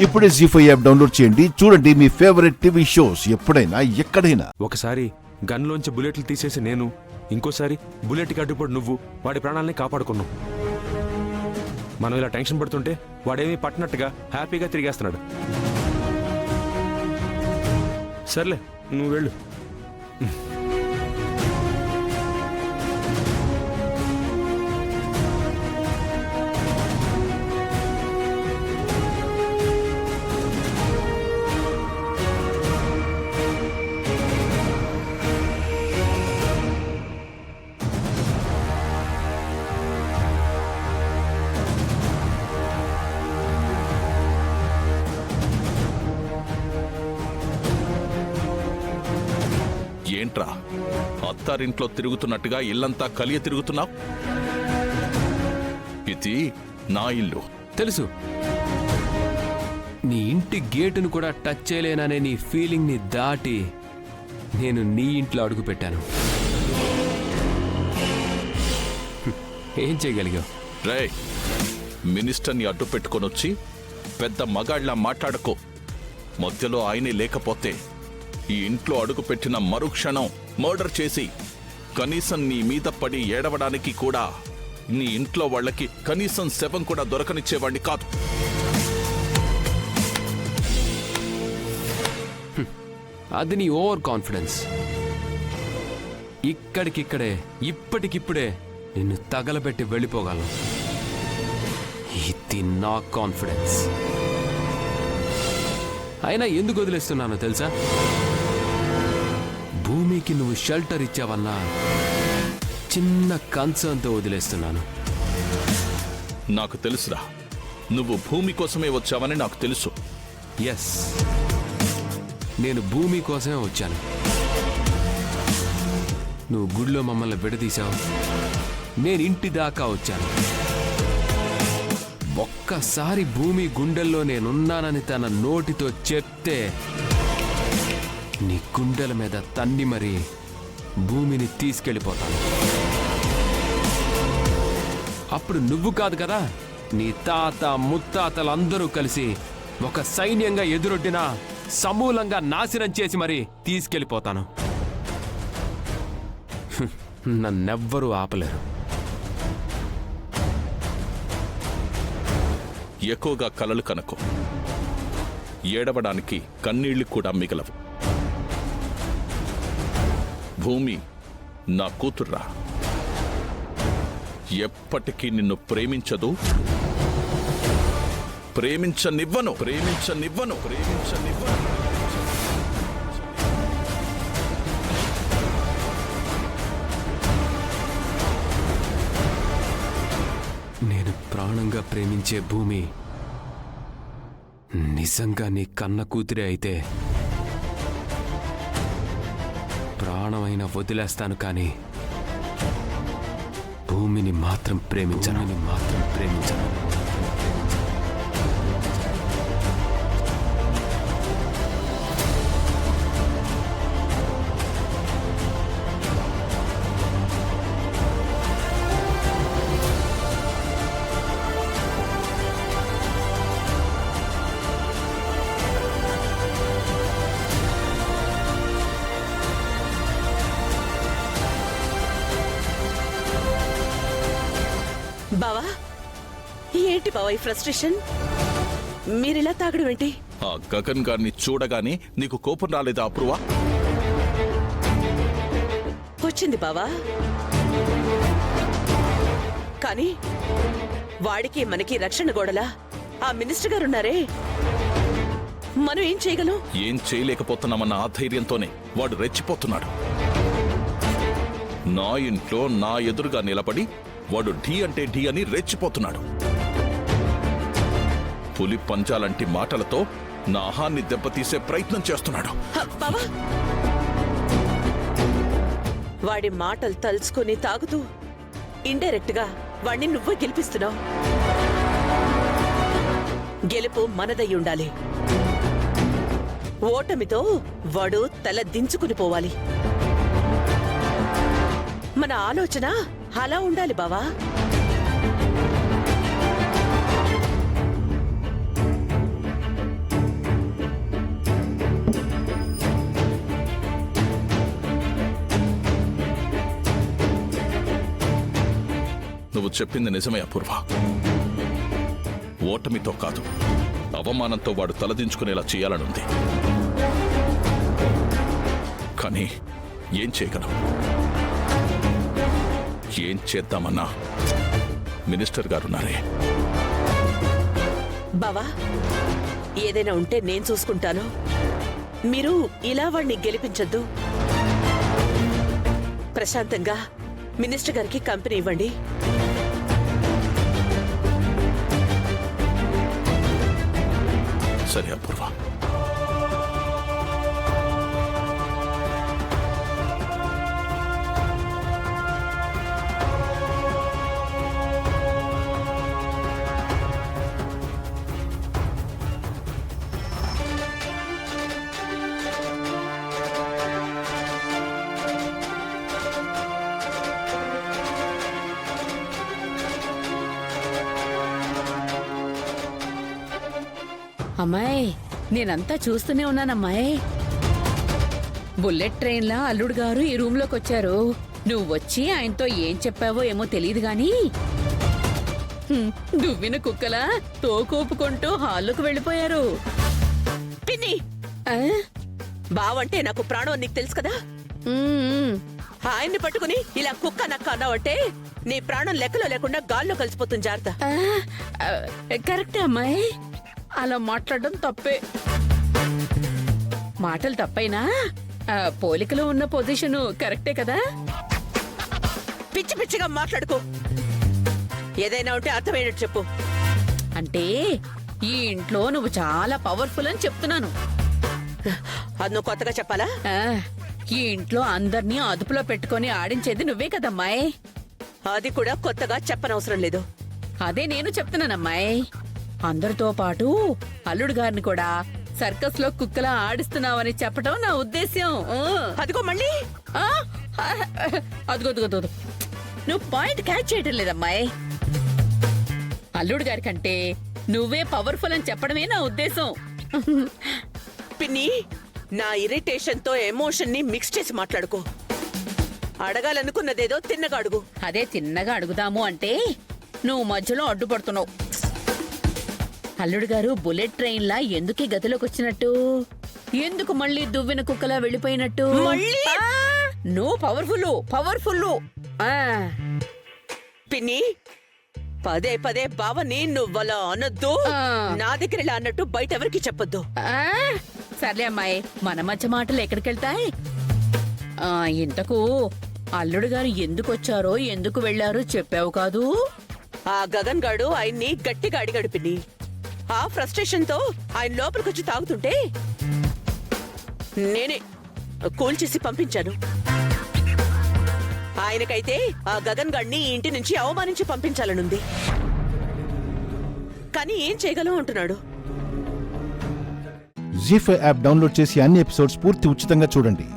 ఇప్పుడే జీ5 app download చేయండి. చూడండి మీ ఫేవరెట్ టీవీ షోస్ ఎప్పుడైనా ఎక్కడైనా. ఒకసారి గన్లోంచి బుల్లెట్లు తీసేసి నేను, ఇంకోసారి బుల్లెట్కి అడ్డుపడి నువ్వు వాడి ప్రాణాలని కాపాడుకున్నావు. మనం ఇలా టెన్షన్ పడుతుంటే వాడేమీ పట్టినట్టుగా హ్యాపీగా తిరిగేస్తున్నాడు. సర్లే, నువ్వు వెళ్ళు. ఏంట్రా అత్తారింట్లో తిరుగుతున్నట్టుగా ఇల్లంతా కలియ తిరుగుతున్నావు? ఇది నా ఇల్లు. తెలుసు. నీ ఇంటి గేటును కూడా టచ్ చేయలేననే నీ ఫీలింగ్ ని దాటి నేను నీ ఇంట్లో అడుగు పెట్టాను. ఏం చేయగలిగావు? రే, మినిస్టర్ని అడ్డు పెట్టుకొనొచ్చి పెద్ద మగాళ్ళ మాట్లాడకో. మధ్యలో ఆయనే లేకపోతే ఈ ఇంట్లో అడుగు పెట్టిన మరుక్షణం మర్డర్ చేసి కనీసం నీ మీద పడి ఏడవడానికి కూడా నీ ఇంట్లో వాళ్ళకి కనీసం శవం కూడా దొరకనిచ్చేవాడిని కాదు. అది నీ ఓవర్ కాన్ఫిడెన్స్. ఇక్కడికిక్కడే ఇప్పటికిప్పుడే నిన్ను తగలబెట్టి వెళ్ళిపోగలను. ఇది నా కాన్ఫిడెన్స్. అయినా ఎందుకు వదిలేస్తున్నానో తెలుసా? భూమికి నువ్వు షెల్టర్ ఇచ్చావన్నా చిన్న కన్సర్న్తో వదిలేస్తున్నాను. నాకు తెలుసురా, నువ్వు భూమి కోసమే వచ్చావని నాకు తెలుసు. ఎస్, నేను భూమి కోసమే వచ్చాను. నువ్వు గుడిలో మమ్మల్ని విడదీశావు, నేను ఇంటి దాకా వచ్చాను. ఒక్కసారి భూమి గుండెల్లో నేనున్నానని తన నోటితో చెప్తే నీ గుండెల మీద తన్ని మరీ భూమిని తీసుకెళ్ళిపోతాను. అప్పుడు నువ్వు కాదు కదా, నీ తాత ముత్తాతలందరూ కలిసి ఒక సైన్యంగా ఎదురొడ్డినా సమూలంగా నాశనం చేసి మరీ తీసుకెళ్ళిపోతాను. నన్నెవ్వరూ ఆపలేరు. ఎక్కువగా కలలు కనకు. ఏడవడానికి కన్నీళ్లు కూడా మిగలవు. భూమి నా కూతుర్రా. ఎప్పటికీ నిన్ను ప్రేమించదు, ప్రేమించనివ్వను. నేను ప్రాణంగా ప్రేమించే భూమి నిజంగా నీ కన్న కూతురే అయితే ప్రాణమైనా వదిలేస్తాను, కానీ భూమిని మాత్రం ప్రేమించను. బావా, ఏంటి బావా ఈ ఫ్రస్ట్రేషన్? మీరిలా తాగడం ఏంటి? ఆ గగన్ గారిని చూడగానే నీకు కోపం రాలేదా అప్రూవా? వచ్చింది బావా, కానీ వాడికి మనకి రక్షణ గోడలా ఆ మినిస్టర్ గారున్నారే, మనం ఏం చేయగలం? ఏం చేయలేకపోతున్నామన్న ఆధైర్యంతోనే వాడు రెచ్చిపోతున్నాడు. నా ఇంట్లో నా ఎదురుగా నిలబడి వాడు ఢీ అంటే ఢీ అని రెచ్చిపోతున్నాడు. పులి పంజాలంటి మాటలతో నా ఆహాన్ని దెబ్బతీసే ప్రయత్నం చేస్తున్నాడు. బావా, వాడి మాటలు తలుచుకుని తాగుతూ ఇండైరెక్ట్ గా వాణ్ణి నువ్వే గెలిపిస్తున్నావు. గెలుపు మనదై ఉండాలి. ఓటమితో వాడు తల దించుకుని పోవాలి. మన ఆలోచన అలా ఉండాలి బావా. నువ్వు చెప్పింది నిజమే అపూర్వ. ఓటమితో కాదు, అవమానంతో వాడు తలదించుకునేలా చేయాలనుంది. కానీ ఏం చేయగలం? ఏం చేద్దామన్నా మినిస్టర్ గారున్నారే. బావా, ఏదైనా ఉంటే నేను చూసుకుంటాను. మీరు ఇలా వాడిని గెలిపించొద్దు. ప్రశాంతంగా మినిస్టర్ గారికి కంపెనీ ఇవ్వండి. సరే అపూర్వ. అమ్మాయి, నేనంతా చూస్తూనే ఉన్నానమ్మాయి. బుల్లెట్ ట్రైన్లా అల్లుడు గారు ఈ రూమ్ లోకి వచ్చారు. నువ్వు వచ్చి ఆయనతో ఏం చెప్పావో ఏమో తెలియదు గాని దువ్విన కుక్కలా తోకూపుకుంటూ హాల్లోకి వెళ్ళిపోయారు. పిన్ని, ఆ? బావంటే నాకు ప్రాణం నీకు తెలుసు కదా. ఉమ్, ఆయన్ని పట్టుకుని ఇలా కుక్క నక్క అన్నావంటే నీ ప్రాణం లెక్కలో లేకుండా గాల్లో కలిసిపోతుంది. జాగ్రత్త. ఆ, ఆ, కరెక్టే అమ్మాయి, అలా మాట్లాడడం తప్పే. మాటలు తప్పైనా పోలికలో ఉన్న పొజిషను కరెక్టే కదా. పిచ్చి పిచ్చిగా మాట్లాడుకో. ఏదైనా ఉంటే అర్థమయ్యేటట్టు చెప్పు. అంటే ఈ ఇంట్లో నువ్వు చాలా పవర్ఫుల్ అని చెప్తున్నాను. అది నువ్వు కొత్తగా చెప్పాలా? ఆ, ఈ ఇంట్లో అందర్నీ అదుపులో పెట్టుకొని ఆడించేది నువ్వే కదమ్మాయి. అది కూడా కొత్తగా చెప్పనవసరం లేదు. అదే నేను చెప్తున్నానమ్మాయి. అందరితో పాటు అల్లుడు గారిని కూడా సర్కస్ లో కుక్కలా ఆడిస్తున్నావని చెప్పడం నా ఉద్దేశ్యం. అదిగో మళ్ళీ ఆ, అదుగో నువ్వు పాయింట్ క్యాచ్ చేయటం లేదమ్మాయి. అల్లుడు గారి కంటే నువ్వే పవర్ఫుల్ అని చెప్పడమే నా ఉద్దేశం. పిన్ని, నా ఇరిటేషన్ తో ఎమోషన్ ని మిక్స్ చేసి మాట్లాడుకో. అడగాలనుకున్నదేదో తిన్నగా అడుగు. అదే తిన్నగా అడుగుదాము అంటే నువ్వు మధ్యలో అడ్డుపడుతున్నావు. అల్లుడు గారు బుల్లెట్ ట్రైన్ లా ఎందుకు ఈ గదిలోకి వచ్చినట్టు? ఎందుకు మళ్ళీ దువ్విన కుక్కలా వెళ్ళిపోయినట్టు? మళ్ళీ? నువ్వు పవర్ఫుల్. పిన్ని, పదే పదే బావని నువ్వలా అనొద్దు. ఆ. నా దగ్గర ఇలా అన్నట్టు బయట ఎవరికి చెప్పొద్దు. సర్లే అమ్మాయి, మన మధ్య మాటలు ఎక్కడికెళ్తాయి? ఇంతకు అల్లుడు గారు ఎందుకు వచ్చారో ఎందుకు వెళ్లారో చెప్పావు కాదు. ఆ గగన్ గాడు ఆయన్ని గట్టిగా అడిగాడు పిన్ని. ఆ ఫ్రస్ట్రేషన్ తో ఆయన లోపలికొచ్చి తాగుతుంటే నేనే కూల్చేసి పంపించాను. ఆయనకైతే ఆ గగన్ గాడిని ఇంటి నుంచి అవమానించి పంపించాలనుంది. కానీ ఏం చేయగలం అంటున్నాడు. జీ5 యాప్ డౌన్లోడ్ చేసి అన్ని ఎపిసోడ్స్ పూర్తి ఉచితంగా చూడండి.